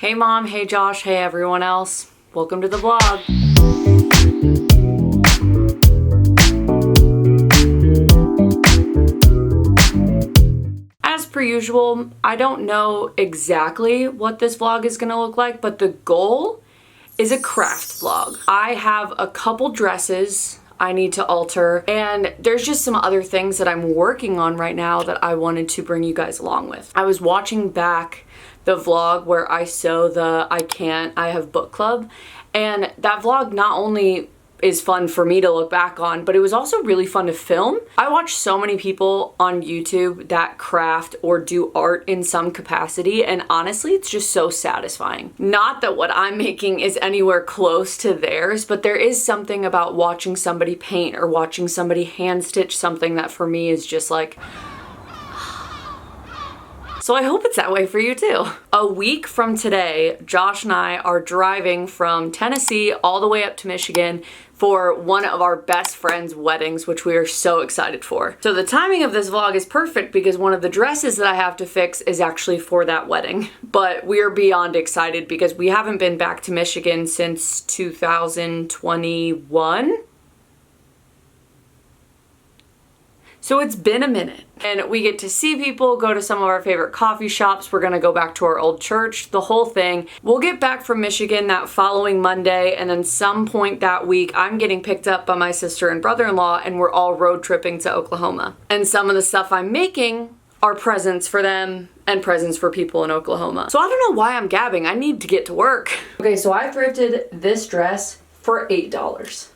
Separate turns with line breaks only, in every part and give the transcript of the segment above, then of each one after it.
Hey mom, hey Josh, hey everyone else. Welcome to the vlog. As per usual, I don't know exactly what this vlog is gonna look like, but the goal is a craft vlog. I have a couple dresses I need to alter, and there's just some other things that I'm working on right now that I wanted to bring you guys along with. I was watching back the vlog where I sew the I Have book club, and that vlog not only is fun for me to look back on, but it was also really fun to film. I watch so many people on YouTube that craft or do art in some capacity, and honestly, it's just so satisfying. Not that what I'm making is anywhere close to theirs, but there is something about watching somebody paint or watching somebody hand stitch something that for me is just like, so I hope it's that way for you too. A week from today, Josh and I are driving from Tennessee all the way up to Michigan for one of our best friends' weddings, which we are so excited for. So the timing of this vlog is perfect because one of the dresses that I have to fix is actually for that wedding. But we are beyond excited because we haven't been back to Michigan since 2021. So it's been a minute, and we get to see people, go to some of our favorite coffee shops. We're gonna go back to our old church, the whole thing. We'll get back from Michigan that following Monday, and then some point that week, I'm getting picked up by my sister and brother-in-law, and we're all road tripping to Oklahoma. And some of the stuff I'm making are presents for them and presents for people in Oklahoma. So I don't know why I'm gabbing. I need to get to work. Okay, so I thrifted this dress for $8.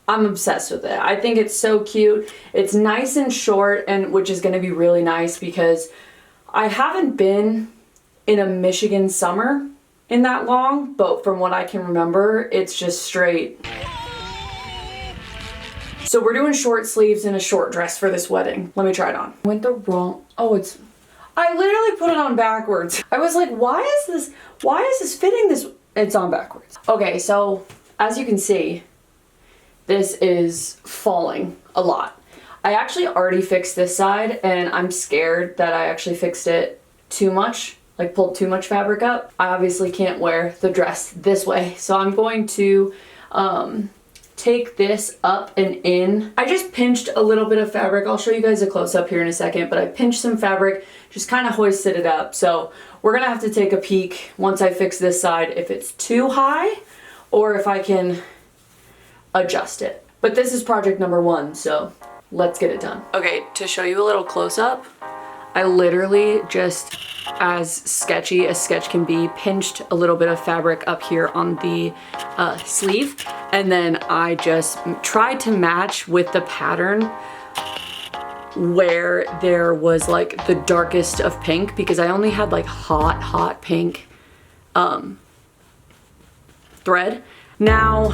I'm obsessed with it. I think it's so cute. It's nice and short, and which is gonna be really nice because I haven't been in a Michigan summer in that long, but from what I can remember, it's just straight. So we're doing short sleeves and a short dress for this wedding. Let me try it on. Went the wrong, I literally put it on backwards. I was like, why is this fitting this? It's on backwards. Okay, so as you can see, this is falling a lot. I actually already fixed this side, and I'm scared that I actually fixed it too much, like pulled too much fabric up. I obviously can't wear the dress this way, so I'm going to take this up and in. I just pinched a little bit of fabric. I'll show you guys a close-up here in a second, but I pinched some fabric, just kind of hoisted it up. So we're gonna have to take a peek once I fix this side if it's too high or if I can adjust it. But this is project number one, so let's get it done. Okay, to show you a little close-up, I literally just, as sketchy as sketch can be, pinched a little bit of fabric up here on the sleeve, and then I just tried to match with the pattern where there was like the darkest of pink, because I only had like hot pink thread. Now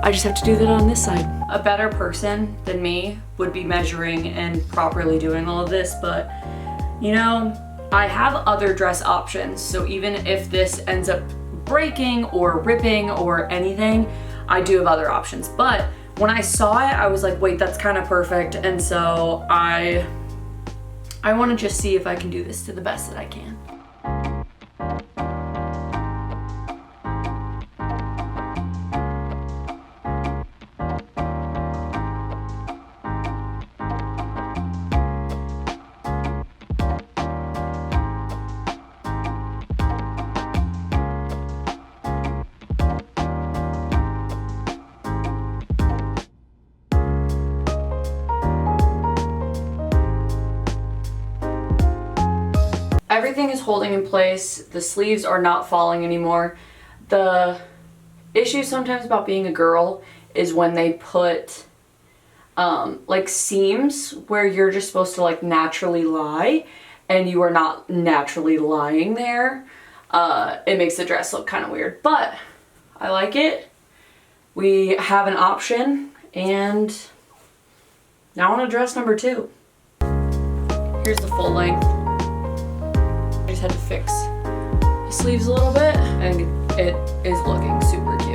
I just have to do that on this side. A better person than me would be measuring and properly doing all of this, but you know, I have other dress options. So even if this ends up breaking or ripping or anything, I do have other options. But when I saw it, I was like, wait, that's kind of perfect. And so I want to just see if I can do this to the best that I can. Everything is holding in place. The sleeves are not falling anymore. The issue sometimes about being a girl is when they put like seams where you're just supposed to like naturally lie and you are not naturally lying there. It makes the dress look kind of weird, but I like it. We have an option, and now on to dress number two. Here's the full length. I just had to fix the sleeves a little bit, and it is looking super cute.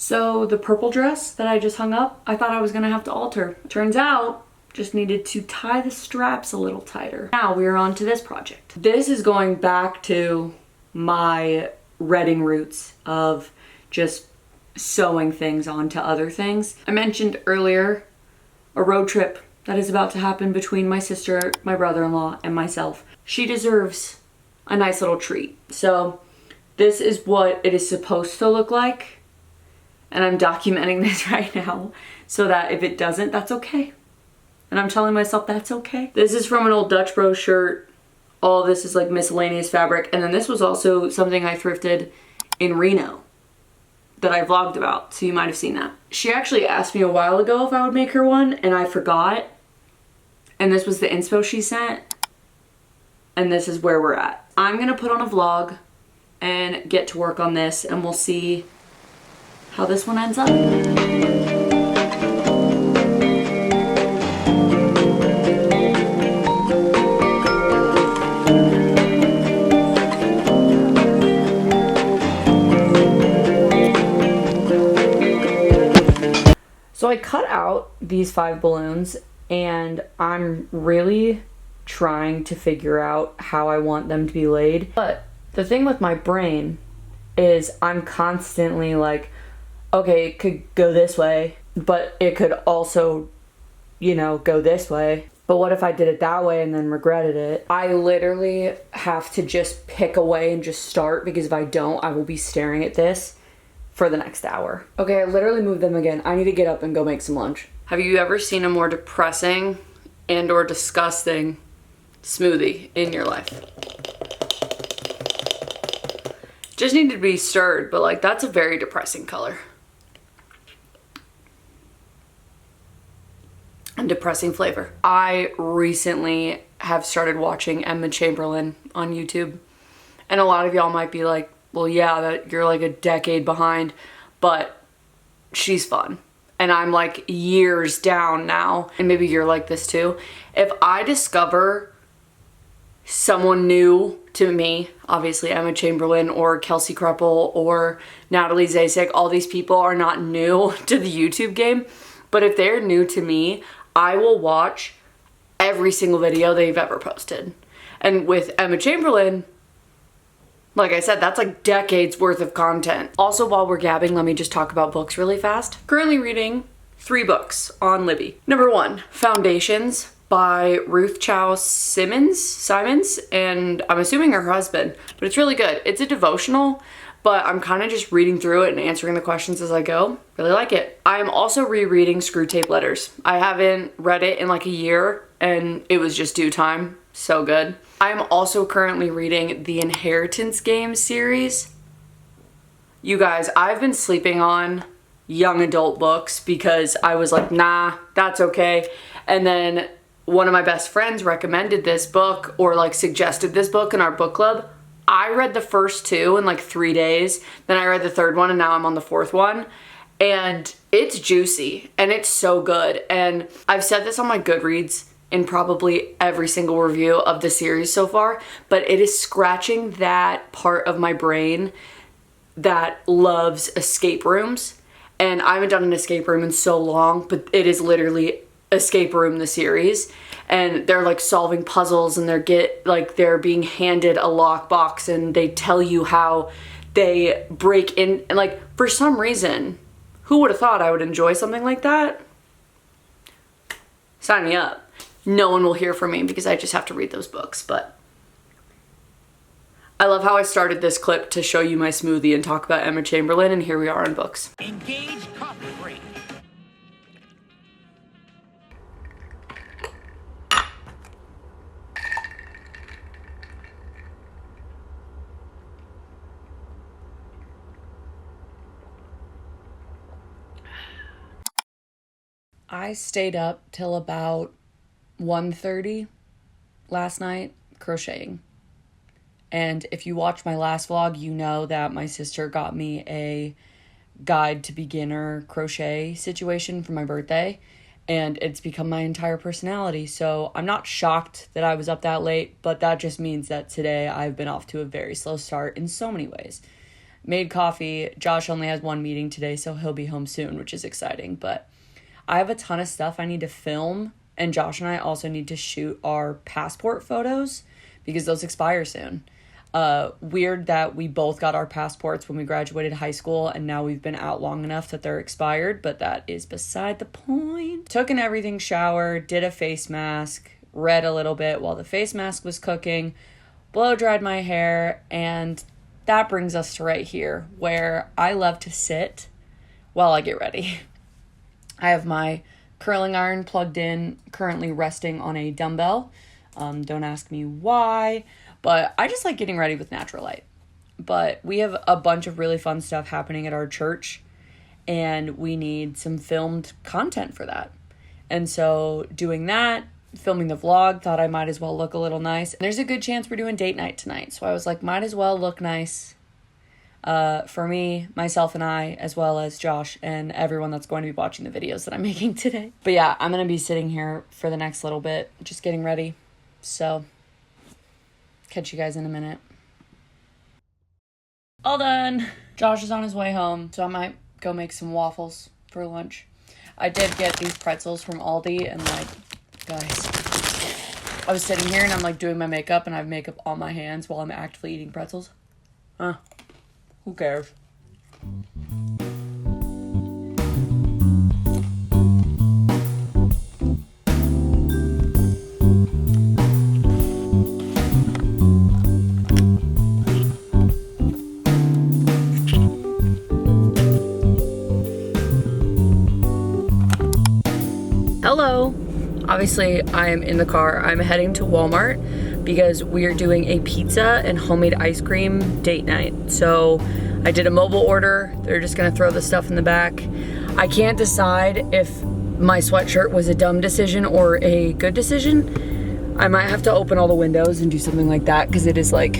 So So the purple dress that I just hung up, I thought I was gonna have to alter. Turns out, just needed to tie the straps a little tighter. Now we are on to this project. This is going back to my Reading roots of just sewing things onto other things. I mentioned earlier a road trip that is about to happen between my sister, my brother-in-law, and myself. She deserves a nice little treat. So this is what it is supposed to look like. And I'm documenting this right now so that if it doesn't, that's okay. And I'm telling myself that's okay. This is from an old Dutch Bro shirt. All this is like miscellaneous fabric. And then this was also something I thrifted in Reno that I vlogged about. So you might have seen that. She actually asked me a while ago if I would make her one and I forgot. And this was the inspo she sent. And this is where we're at. I'm gonna put on a vlog and get to work on this and we'll see how this one ends up. So I cut out these 5 balloons and I'm really trying to figure out how I want them to be laid. But the thing with my brain is I'm constantly like, okay, it could go this way, but it could also, you know, go this way. But what if I did it that way and then regretted it? I literally have to just pick a way and just start, because if I don't, I will be staring at this for the next hour. Okay, I literally moved them again. I need to get up and go make some lunch. Have you ever seen a more depressing and or disgusting smoothie in your life? Just needed to be stirred, but like that's a very depressing color. And depressing flavor. I recently have started watching Emma Chamberlain on YouTube. And a lot of y'all might be like, well, yeah, that you're like a decade behind, but she's fun. And I'm like years down now, and maybe you're like this too. If I discover someone new to me, obviously Emma Chamberlain or Kelsey Kreppel or Natalie Zasek, all these people are not new to the YouTube game, but if they're new to me, I will watch every single video they've ever posted. And with Emma Chamberlain, like I said, that's like decades worth of content. Also, while we're gabbing, let me just talk about books really fast. Currently reading 3 books on Libby. Number 1, Foundations by Ruth Chou Simons, and I'm assuming her husband, but it's really good. It's a devotional, but I'm kind of just reading through it and answering the questions as I go. Really like it. I am also rereading Screw Tape Letters. I haven't read it in like a year and it was just due time. So good. I'm also currently reading the Inheritance Games series. You guys, I've been sleeping on young adult books because I was like, nah, that's okay. And then one of my best friends recommended this book, or like suggested this book in our book club. I read the first 2 in like 3 days. Then I read the 3rd one and now I'm on the 4th one. And it's juicy and it's so good. And I've said this on my Goodreads in probably every single review of the series so far, but it is scratching that part of my brain that loves escape rooms. And I haven't done an escape room in so long, but it is literally Escape Room the series. And they're like solving puzzles and they're being handed a lockbox and they tell you how they break in. And like, for some reason, who would have thought I would enjoy something like that? Sign me up. No one will hear from me because I just have to read those books, but I love how I started this clip to show you my smoothie and talk about Emma Chamberlain, and here we are on books.
Engage coffee break.
I stayed up till about 1:30 last night crocheting. And if you watch my last vlog, you know that my sister got me a guide to beginner crochet situation for my birthday, and it's become my entire personality. So I'm not shocked that I was up that late, but that just means that today I've been off to a very slow start in so many ways. made coffee. Josh only has one meeting today, so he'll be home soon, which is exciting. But I have a ton of stuff I need to film, and Josh and I also need to shoot our passport photos because those expire soon. Weird that we both got our passports when we graduated high school, and now we've been out long enough that they're expired, but that is beside the point. Took an everything shower, did a face mask, read a little bit while the face mask was cooking, blow dried my hair, and that brings us to right here where I love to sit while I get ready. I have my curling iron plugged in, currently resting on a dumbbell. Don't ask me why, but I just like getting ready with natural light. But we have a bunch of really fun stuff happening at our church, and we need some filmed content for that. And so doing that, filming the vlog, thought I might as well look a little nice. And there's a good chance we're doing date night tonight. So I was like, might as well look nice for me, myself, and I, as well as Josh and everyone that's going to be watching the videos that I'm making today. But yeah, I'm going to be sitting here for the next little bit, just getting ready. So catch you guys in a minute. All done. Josh is on his way home, so I might go make some waffles for lunch. I did get these pretzels from Aldi, and like, guys, I was sitting here and I'm like doing my makeup, and I have makeup on my hands while I'm actively eating pretzels. Who cares? Hello. Obviously, I am in the car. I'm heading to Walmart because we are doing a pizza and homemade ice cream date night. So I did a mobile order. They're just gonna throw the stuff in the back. I can't decide if my sweatshirt was a dumb decision or a good decision. I might have to open all the windows and do something like that because it is like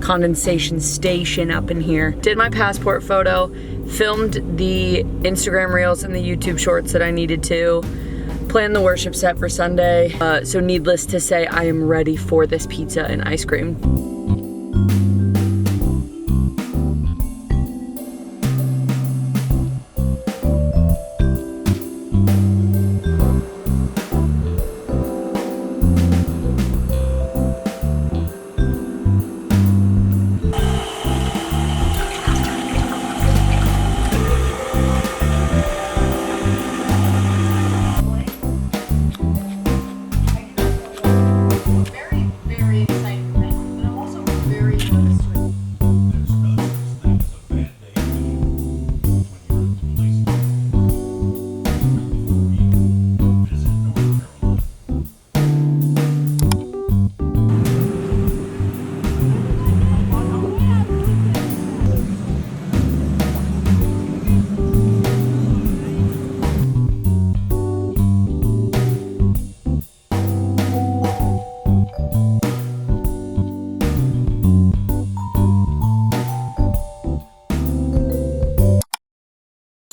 condensation station up in here. Did my passport photo, filmed the Instagram reels and the YouTube shorts that I needed to, planned the worship set for Sunday. So needless to say, I am ready for this pizza and ice cream.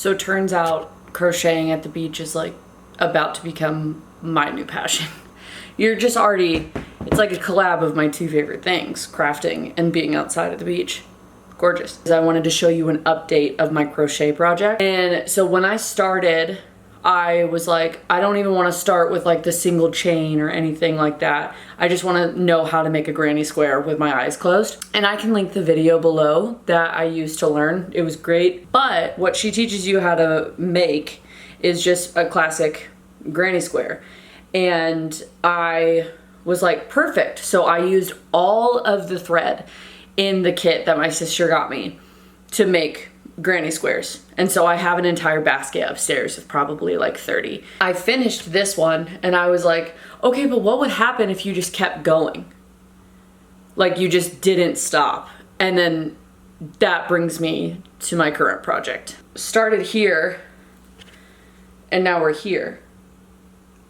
So it turns out crocheting at the beach is like about to become my new passion. You're just already, it's like a collab of my two favorite things, crafting and being outside at the beach. Gorgeous. I wanted to show you an update of my crochet project. And so when I started, I was like, I don't even want to start with like the single chain or anything like that. I just want to know how to make a granny square with my eyes closed. And I can link the video below that I used to learn. It was great. But what she teaches you how to make is just a classic granny square. And I was like, perfect. So I used all of the thread in the kit that my sister got me to make granny squares. And so I have an entire basket upstairs of probably like 30. I finished this one and I was like, okay, but what would happen if you just kept going? Like you just didn't stop. And then that brings me to my current project. Started here and now we're here.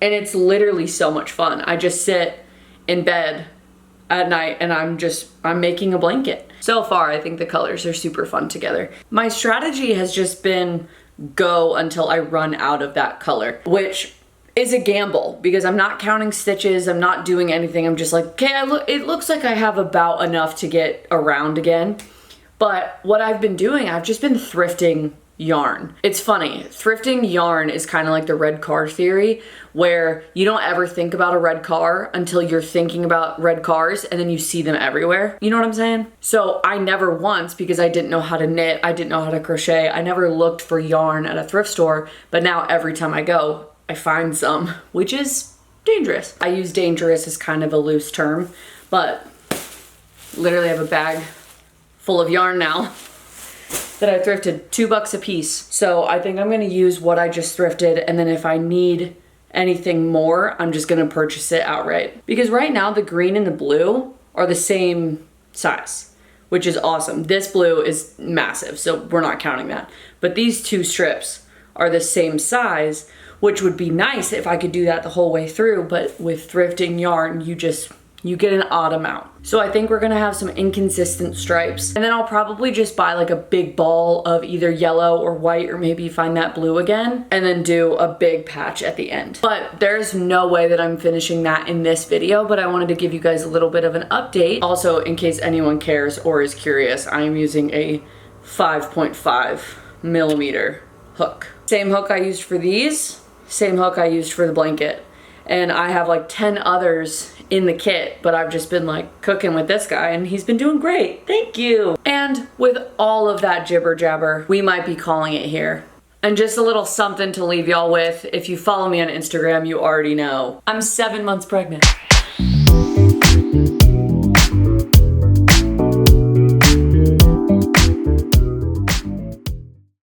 And it's literally so much fun. I just sit in bed at night and I'm making a blanket. So far, I think the colors are super fun together. My strategy has just been go until I run out of that color, which is a gamble because I'm not counting stitches, I'm not doing anything. I'm just like, okay, it looks like I have about enough to get around again. But what I've been doing, I've just been thrifting yarn. It's funny, thrifting yarn is kind of like the red car theory, where you don't ever think about a red car until you're thinking about red cars and then you see them everywhere. You know what I'm saying? So I never once, because I didn't know how to knit, I didn't know how to crochet, I never looked for yarn at a thrift store, but now every time I go, I find some, which is dangerous. I use dangerous as kind of a loose term, but literally have a bag full of yarn now that I thrifted, $2 a piece. So I think I'm gonna use what I just thrifted, and then if I need anything more, I'm just gonna purchase it outright. Because right now the green and the blue are the same size, which is awesome. This blue is massive, so we're not counting that. But these two strips are the same size, which would be nice if I could do that the whole way through, but with thrifting yarn, you get an odd amount. So I think we're gonna have some inconsistent stripes, and then I'll probably just buy like a big ball of either yellow or white, or maybe find that blue again, and then do a big patch at the end. But there's no way that I'm finishing that in this video, but I wanted to give you guys a little bit of an update. Also, in case anyone cares or is curious, I am using a 5.5 millimeter hook. Same hook I used for these, same hook I used for the blanket. And I have like 10 others in the kit, but I've just been like cooking with this guy and he's been doing great. Thank you. And with all of that jibber jabber, we might be calling it here. And just a little something to leave y'all with. If you follow me on Instagram, you already know I'm 7 months pregnant.